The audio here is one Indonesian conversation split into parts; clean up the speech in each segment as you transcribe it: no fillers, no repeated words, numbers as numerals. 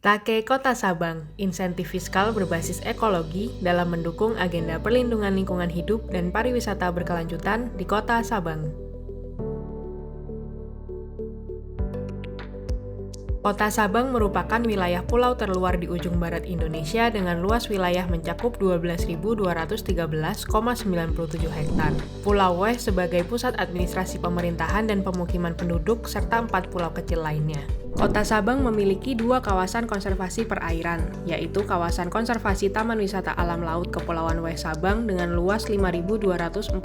Take Kota Sabang, insentif fiskal berbasis ekologi dalam mendukung agenda perlindungan lingkungan hidup dan pariwisata berkelanjutan di Kota Sabang. Kota Sabang merupakan wilayah pulau terluar di ujung barat Indonesia dengan luas wilayah mencakup 12.213,97 hektar. Pulau Weh sebagai pusat administrasi pemerintahan dan pemukiman penduduk serta 4 pulau kecil lainnya. Kota Sabang memiliki 2 kawasan konservasi perairan, yaitu kawasan konservasi Taman Wisata Alam Laut Kepulauan Weh Sabang dengan luas 5.244,74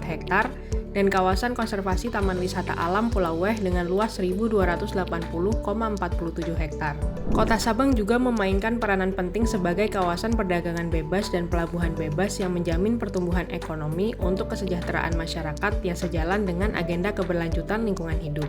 hektar dan kawasan konservasi Taman Wisata Alam Pulau Weh dengan luas 1.280,47 hektar. Kota Sabang juga memainkan peranan penting sebagai kawasan perdagangan bebas dan pelabuhan bebas yang menjamin pertumbuhan ekonomi untuk kesejahteraan masyarakat yang sejalan dengan agenda keberlanjutan lingkungan hidup.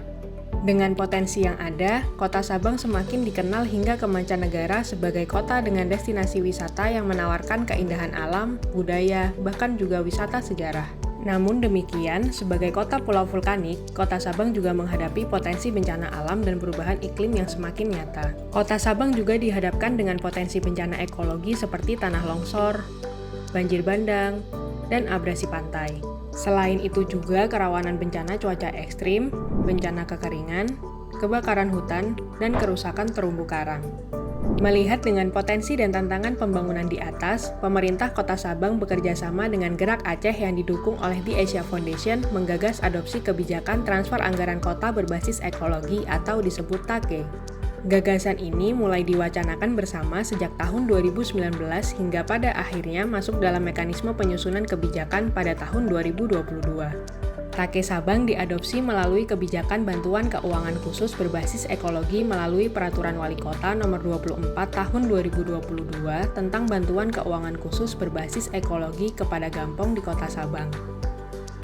Dengan potensi yang ada, Kota Sabang semakin dikenal hingga ke mancanegara sebagai kota dengan destinasi wisata yang menawarkan keindahan alam, budaya, bahkan juga wisata sejarah. Namun demikian, sebagai kota pulau vulkanik, Kota Sabang juga menghadapi potensi bencana alam dan perubahan iklim yang semakin nyata. Kota Sabang juga dihadapkan dengan potensi bencana ekologi seperti tanah longsor, banjir bandang, dan abrasi pantai. Selain itu juga kerawanan bencana cuaca ekstrim, bencana kekeringan, kebakaran hutan, dan kerusakan terumbu karang. Melihat dengan potensi dan tantangan pembangunan di atas, pemerintah Kota Sabang bekerja sama dengan Gerak Aceh yang didukung oleh The Asia Foundation menggagas adopsi kebijakan transfer anggaran kota berbasis ekologi atau disebut TAKE. Gagasan ini mulai diwacanakan bersama sejak tahun 2019 hingga pada akhirnya masuk dalam mekanisme penyusunan kebijakan pada tahun 2022. TAKE Sabang diadopsi melalui kebijakan bantuan keuangan khusus berbasis ekologi melalui Peraturan Wali Kota Nomor 24 Tahun 2022 tentang bantuan keuangan khusus berbasis ekologi kepada Gampong di Kota Sabang.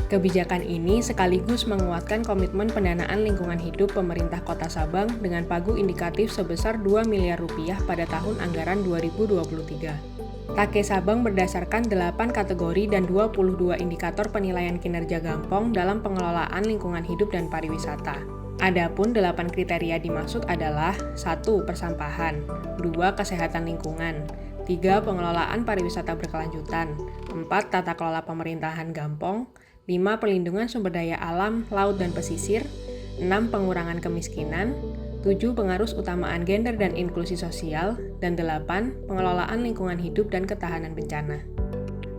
Kebijakan ini sekaligus menguatkan komitmen pendanaan lingkungan hidup pemerintah Kota Sabang dengan pagu indikatif sebesar 2 miliar rupiah pada tahun anggaran 2023. TAKE Sabang berdasarkan 8 kategori dan 22 indikator penilaian kinerja Gampong dalam pengelolaan lingkungan hidup dan pariwisata. Adapun 8 kriteria dimaksud adalah 1. Persampahan, 2. Kesehatan lingkungan, 3. Pengelolaan pariwisata berkelanjutan, 4. Tata kelola pemerintahan Gampong, 5. Perlindungan sumber daya alam, laut dan pesisir, 6. Pengurangan kemiskinan, 7. Pengarus utamaan gender dan inklusi sosial, dan 8. Pengelolaan lingkungan hidup dan ketahanan bencana.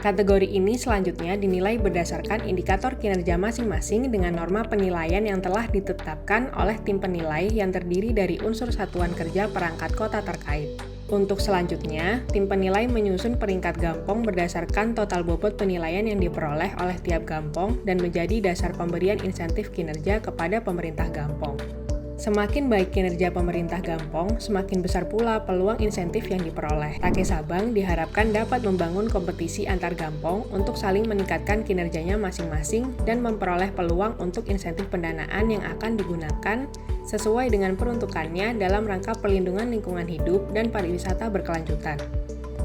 Kategori ini selanjutnya dinilai berdasarkan indikator kinerja masing-masing dengan norma penilaian yang telah ditetapkan oleh tim penilai yang terdiri dari unsur satuan kerja perangkat kota terkait. Untuk selanjutnya, tim penilai menyusun peringkat Gampong berdasarkan total bobot penilaian yang diperoleh oleh tiap Gampong dan menjadi dasar pemberian insentif kinerja kepada pemerintah Gampong. Semakin baik kinerja pemerintah Gampong, semakin besar pula peluang insentif yang diperoleh. TAKE Sabang diharapkan dapat membangun kompetisi antar Gampong untuk saling meningkatkan kinerjanya masing-masing dan memperoleh peluang untuk insentif pendanaan yang akan digunakan sesuai dengan peruntukannya dalam rangka perlindungan lingkungan hidup dan pariwisata berkelanjutan.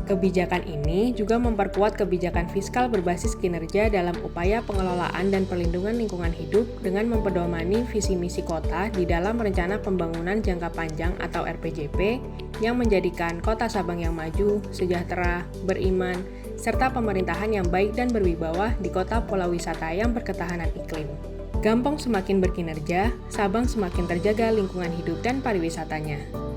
Kebijakan ini juga memperkuat kebijakan fiskal berbasis kinerja dalam upaya pengelolaan dan perlindungan lingkungan hidup dengan mempedomani visi misi kota di dalam Rencana Pembangunan Jangka Panjang atau RPJP yang menjadikan Kota Sabang yang maju, sejahtera, beriman, serta pemerintahan yang baik dan berwibawa di kota pulau wisata yang berketahanan iklim. Gampong semakin berkinerja, Sabang semakin terjaga lingkungan hidup dan pariwisatanya.